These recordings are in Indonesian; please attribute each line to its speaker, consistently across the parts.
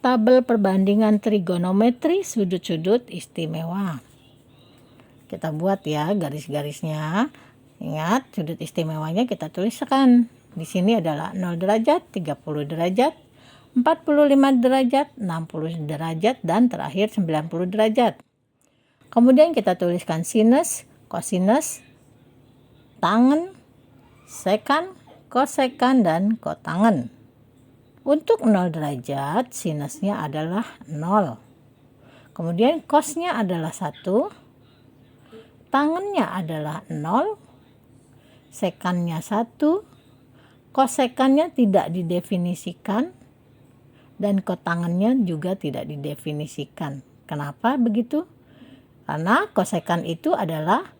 Speaker 1: Tabel perbandingan trigonometri sudut-sudut istimewa. Kita buat ya garis-garisnya. Ingat, sudut istimewanya kita tuliskan. Di sini adalah 0 derajat, 30 derajat, 45 derajat, 60 derajat, dan terakhir 90 derajat. Kemudian kita tuliskan sinus, kosinus, tangen, sekan, kosekan, dan kotangen. Untuk 0 derajat, sinusnya adalah 0. Kemudian kosnya adalah 1. Tangennya adalah 0. Sekannya 1. Kosekannya tidak didefinisikan. Dan kotangennya juga tidak didefinisikan. Kenapa begitu? Karena kosekan itu adalah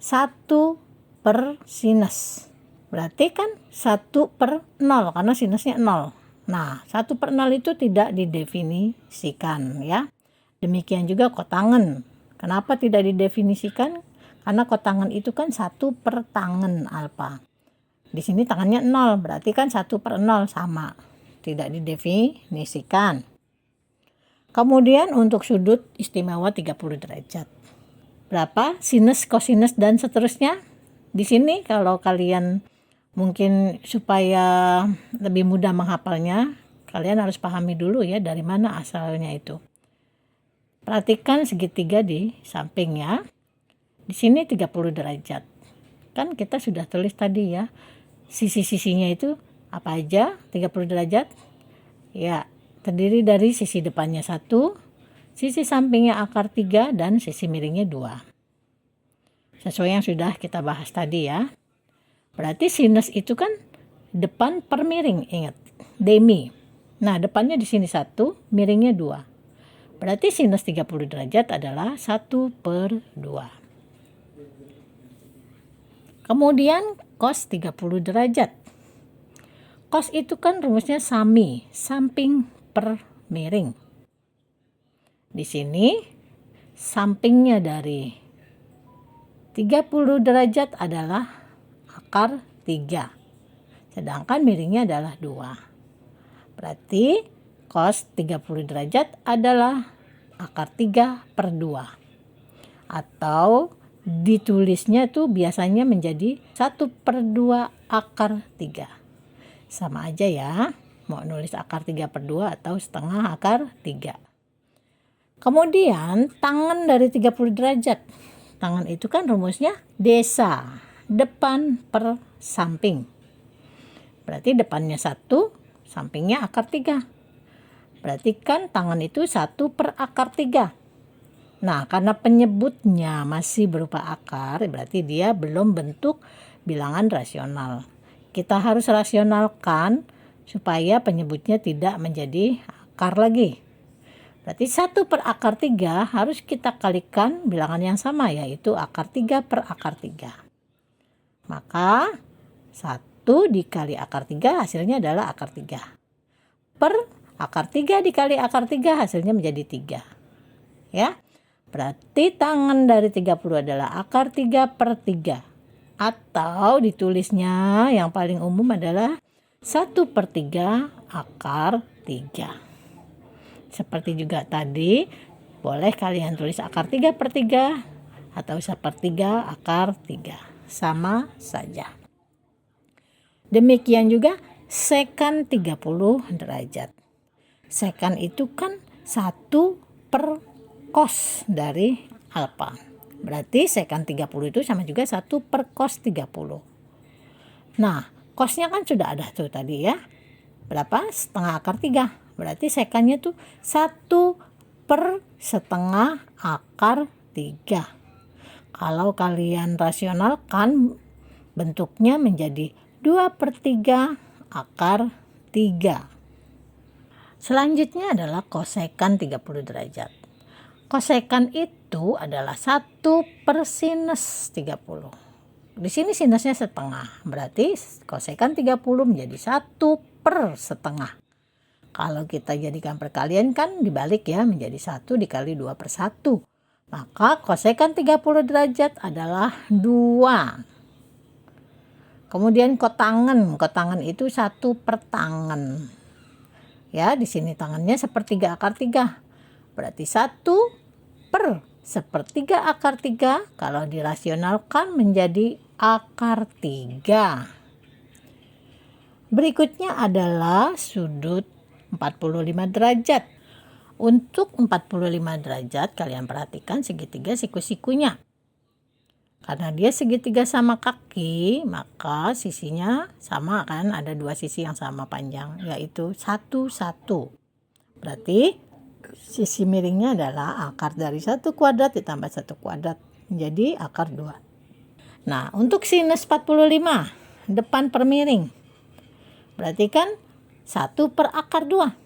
Speaker 1: 1 per sinus. Berarti kan 1 per 0 karena sinusnya 0. Nah, 1 per 0 itu tidak didefinisikan ya. Demikian juga kotangen. Kenapa tidak didefinisikan? Karena kotangen itu kan 1 per tangen alfa. Di sini tangannya 0, berarti kan 1 per 0 sama. Tidak didefinisikan. Kemudian untuk sudut istimewa 30 derajat. Berapa? Sinus, kosinus, dan seterusnya. Di sini kalau kalian mungkin supaya lebih mudah menghafalnya, kalian harus pahami dulu ya dari mana asalnya itu. Perhatikan segitiga di sampingnya. Di sini 30 derajat. Kan kita sudah tulis tadi ya. Sisi-sisinya itu apa aja? 30 derajat. Ya, terdiri dari sisi depannya 1, sisi sampingnya akar 3, dan sisi miringnya 2. Sesuai yang sudah kita bahas tadi ya. Berarti sinus itu kan depan per miring, ingat, demi. Nah, depannya di sini 1, miringnya 2. Berarti sinus 30 derajat adalah 1 per 2. Kemudian cos 30 derajat. Cos itu kan rumusnya sami, samping per miring. Di sini sampingnya dari 30 derajat adalah akar 3. Sedangkan miringnya adalah 2. Berarti cos 30 derajat adalah akar 3 per 2. Atau ditulisnya tuh biasanya menjadi 1 per 2 akar 3. Sama aja ya. Mau nulis akar 3 per 2 atau setengah akar 3. Kemudian tangen dari 30 derajat. Tangen itu kan rumusnya desa. Depan per samping. Berarti depannya 1, sampingnya akar 3. Berarti kan tangan itu 1 per akar 3. Nah, karena penyebutnya masih berupa akar, berarti dia belum bentuk bilangan rasional. Kita harus rasionalkan supaya penyebutnya tidak menjadi akar lagi. Berarti 1 per akar 3 harus kita kalikan bilangan yang sama, yaitu akar 3 per akar 3. Maka 1 dikali akar 3 hasilnya adalah akar 3. Per akar 3 dikali akar 3 hasilnya menjadi 3. Ya. Berarti tangen dari 30 adalah akar 3 per 3. Atau ditulisnya yang paling umum adalah 1 per 3 akar 3. Seperti juga tadi, boleh kalian tulis akar 3 per 3 atau 1/3 akar 3. Sama saja. Demikian juga sekan 30 derajat. Sekan itu kan 1 per cos dari alfa. Berarti sekan 30 itu sama juga 1 per cos 30. Nah, cosnya kan sudah ada tuh tadi ya. Berapa? Setengah akar 3. Berarti sekannya tuh 1 per setengah akar 3. Kalau kalian rasionalkan, bentuknya menjadi 2 per 3 akar 3. Selanjutnya adalah kosekan 30 derajat. Kosekan itu adalah 1 per sinus 30. Di sini sinusnya setengah, berarti kosekan 30 menjadi 1 per setengah. Kalau kita jadikan perkalian kan dibalik ya, menjadi 1 dikali 2 per 1. Maka kosekan 30 derajat adalah 2. Kemudian kotangen itu 1 per tangen. Ya, di sini tangannya sepertiga akar 3. Berarti 1/1/3 kalau dirasionalkan menjadi akar 3. Berikutnya adalah sudut 45 derajat. Untuk 45 derajat kalian perhatikan segitiga siku-sikunya. Karena dia segitiga sama kaki, maka sisinya sama kan, ada 2 sisi yang sama panjang, yaitu 1, 1. Berarti sisi miringnya adalah akar dari 1 kuadrat ditambah 1 kuadrat, menjadi akar 2. Nah, untuk sinus 45, depan per miring. Berarti kan 1/akar 2.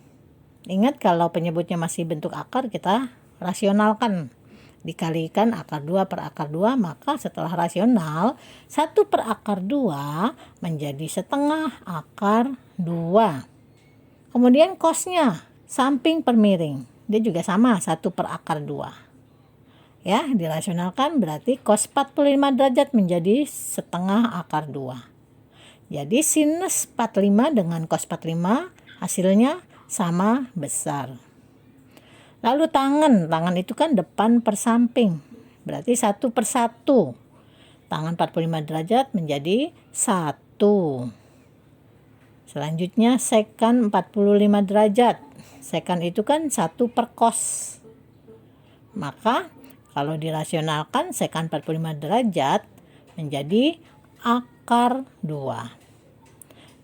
Speaker 1: Ingat kalau penyebutnya masih bentuk akar, kita rasionalkan. Dikalikan akar 2/akar 2, maka setelah rasional 1/akar 2 menjadi setengah akar 2. Kemudian cosnya samping per miring, dia juga sama 1/akar 2. Ya, dirasionalkan berarti cos 45 derajat menjadi setengah akar 2. Jadi sinus 45 dengan cos 45 hasilnya sama besar. Lalu tangan itu kan depan per samping, berarti 1/1. Tangan 45 derajat menjadi 1. Selanjutnya sekan 45 derajat. Sekan itu kan 1/cos. Maka kalau dirasionalkan sekan 45 derajat menjadi akar 2.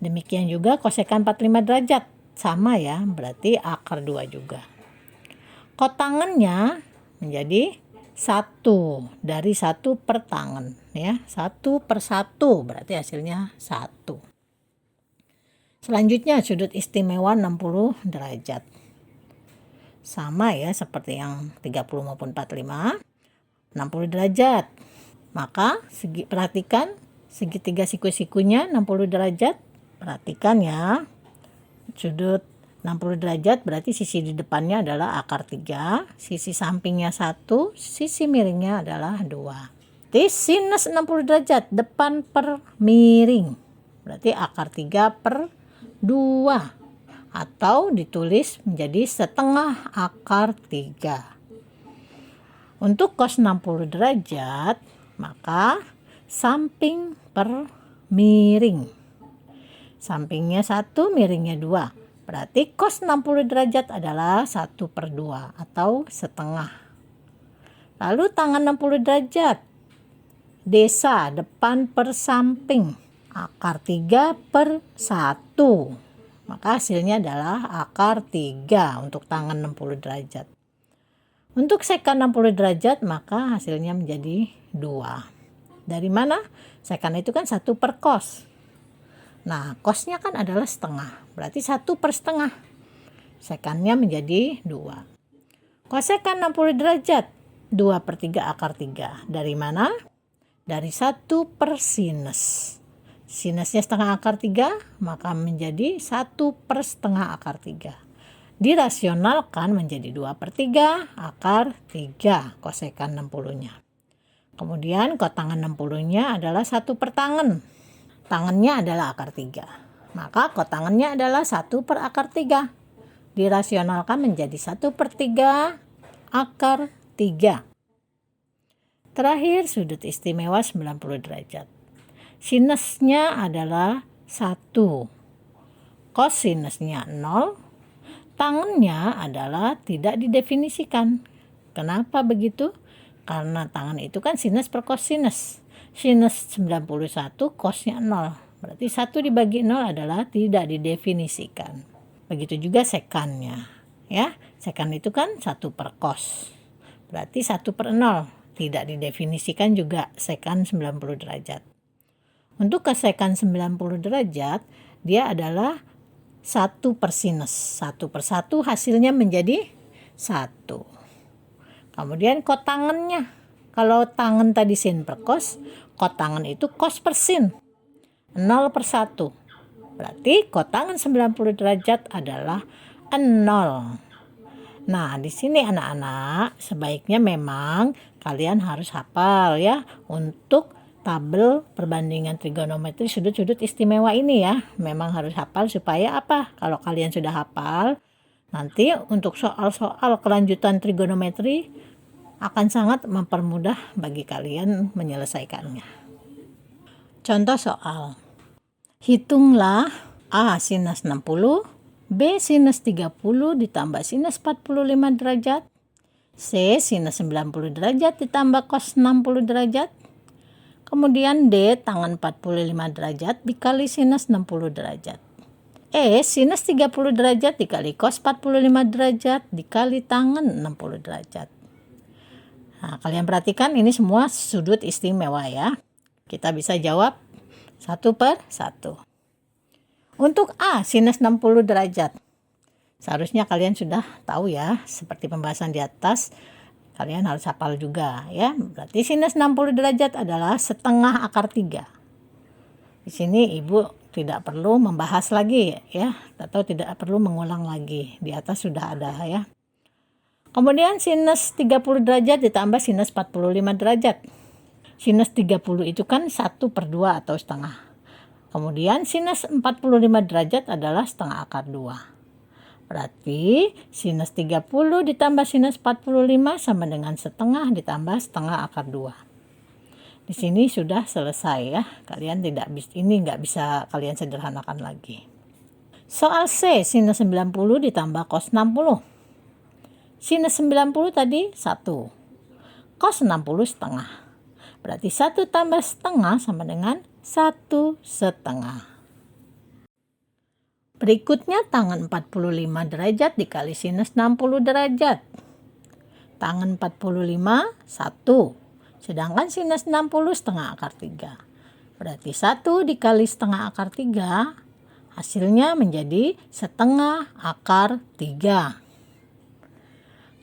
Speaker 1: Demikian juga kosekan 45 derajat. Sama ya, berarti akar 2 juga. Kotangannya menjadi 1 dari 1 per tangan ya, 1/1 berarti hasilnya 1. Selanjutnya sudut istimewa 60 derajat. Sama ya seperti yang 30 maupun 45, 60 derajat. Maka perhatikan segitiga siku-sikunya 60 derajat. Perhatikan ya, sudut 60 derajat berarti sisi di depannya adalah akar 3, sisi sampingnya 1, sisi miringnya adalah 2. Jadi sinus 60 derajat depan per miring, berarti akar 3/2 atau ditulis menjadi setengah akar 3. Untuk cos 60 derajat, maka samping per miring. Sampingnya 1, miringnya 2. Berarti cos 60 derajat adalah 1/2 atau setengah. Lalu tangan 60 derajat. Desa depan per samping. Akar 3/1. Maka hasilnya adalah akar 3 untuk tangan 60 derajat. Untuk sekan 60 derajat maka hasilnya menjadi 2. Dari mana? Sekan itu kan 1/cos. Nah, cosnya kan adalah setengah, berarti 1/1. Sekannya menjadi 2. Kosekan 60 derajat, 2/3 akar 3. Dari mana? Dari 1/sinus. Sinusnya setengah akar 3, maka menjadi 1/1 akar 3. Dirasionalkan menjadi 2/3 akar 3 kosekan 60-nya. Kemudian kotangan 60-nya adalah 1 per tangan. Tangannya adalah akar 3. Maka kotangannya adalah 1/akar 3. Dirasionalkan menjadi 1/3 akar 3. Terakhir sudut istimewa 90 derajat. Sinusnya adalah 1. Kosinusnya 0. Tangannya adalah tidak didefinisikan. Kenapa begitu? Karena tangan itu kan sinus per kosinus. Sinus 91, cosnya 0. Berarti 1 dibagi 0 adalah tidak didefinisikan. Begitu juga sekannya. Ya, sekan itu kan 1/cos. Berarti 1/0. Tidak didefinisikan juga sekan 90 derajat. Untuk kesekan 90 derajat, dia adalah 1/sinus. 1/1 hasilnya menjadi 1. Kemudian kotangannya. Kalau tangan tadi sin per cos, kotangan itu cos per sin. 0/1. Berarti kotangan 90 derajat adalah 0. Nah, di sini anak-anak sebaiknya memang kalian harus hafal ya untuk tabel perbandingan trigonometri sudut-sudut istimewa ini ya. Memang harus hafal supaya apa? Kalau kalian sudah hafal, nanti untuk soal-soal kelanjutan trigonometri akan sangat mempermudah bagi kalian menyelesaikannya. Contoh soal. Hitunglah A sinus 60, B sinus 30 ditambah sinus 45 derajat, C sinus 90 derajat ditambah cos 60 derajat, kemudian D tangan 45 derajat dikali sinus 60 derajat. E sinus 30 derajat dikali cos 45 derajat dikali tangan 60 derajat. Nah, kalian perhatikan ini semua sudut istimewa ya. Kita bisa jawab satu per satu. Untuk A sinus 60 derajat. Seharusnya kalian sudah tahu ya, seperti pembahasan di atas. Kalian harus hafal juga ya. Berarti sinus 60 derajat adalah setengah akar 3. Di sini Ibu tidak perlu membahas lagi ya, atau tidak perlu mengulang lagi. Di atas sudah ada ya. Kemudian sinus 30 derajat ditambah sinus 45 derajat. Sinus 30 itu kan 1/2 atau setengah. Kemudian sinus 45 derajat adalah setengah akar 2. Berarti sinus 30 ditambah sinus 45 sama dengan setengah ditambah setengah akar 2. Di sini sudah selesai ya. Kalian nggak bisa kalian sederhanakan lagi. Soal C, sinus 90 ditambah cos 60. Sinus 90 tadi 1. Cos 60 setengah. Berarti 1 tambah setengah sama dengan 1/2. Berikutnya tangan 45 derajat dikali sinus 60 derajat. Tangan 45, 1. Sedangkan sinus 60 setengah akar 3. Berarti 1 dikali setengah akar 3, hasilnya menjadi setengah akar 3.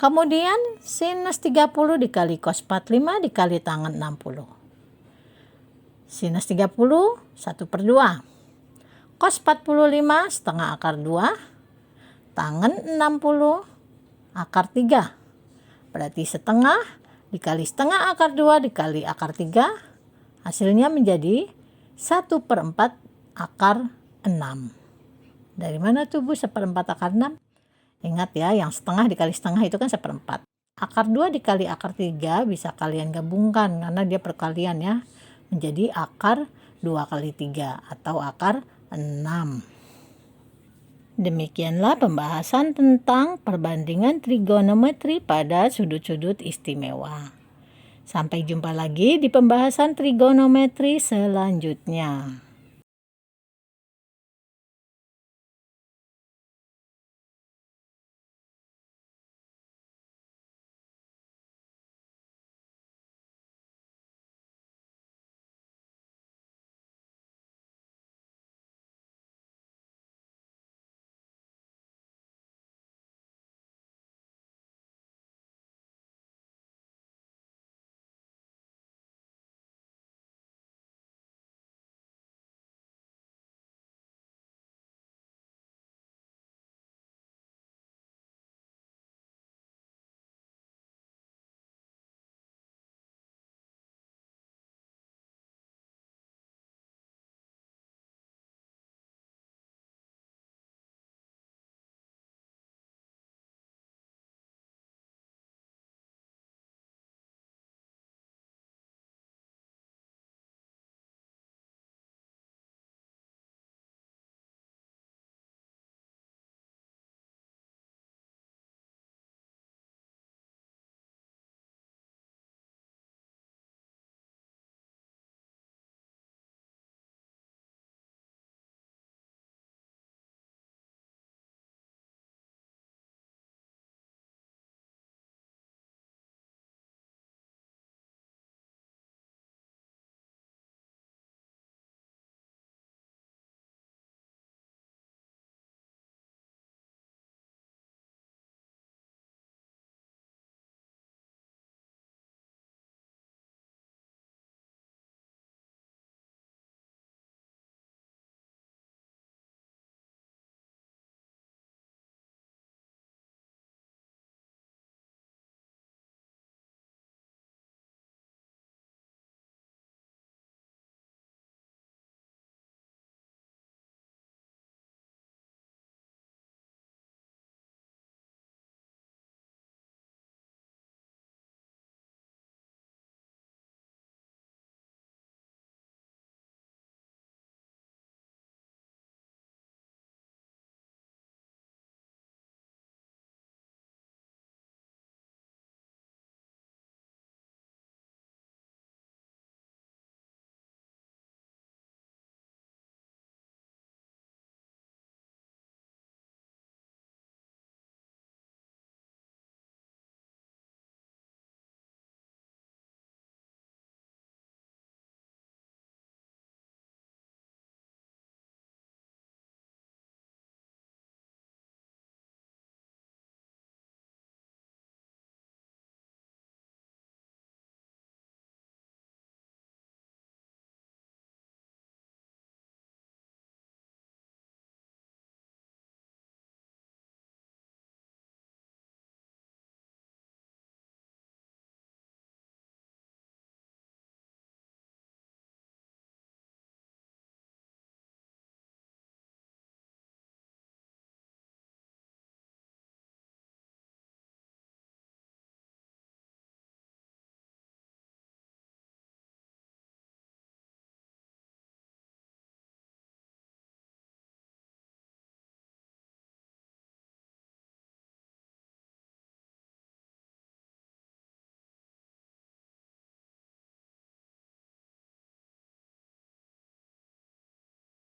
Speaker 1: Kemudian sinus 30 dikali cos 45 dikali tangan 60. Sinus 30, 1/2. Cos 45 setengah akar 2, tangan 60 akar 3. Berarti setengah dikali setengah akar 2 dikali akar 3, hasilnya menjadi 1/4 akar 6. Dari mana tuh Bu 1/4 akar 6? Ingat ya, yang setengah dikali setengah itu kan 1/4. Akar 2 dikali akar 3 bisa kalian gabungkan karena dia perkalian ya. Menjadi akar 2 kali 3 atau akar 6. Demikianlah pembahasan tentang perbandingan trigonometri pada sudut-sudut istimewa. Sampai jumpa lagi di pembahasan trigonometri selanjutnya.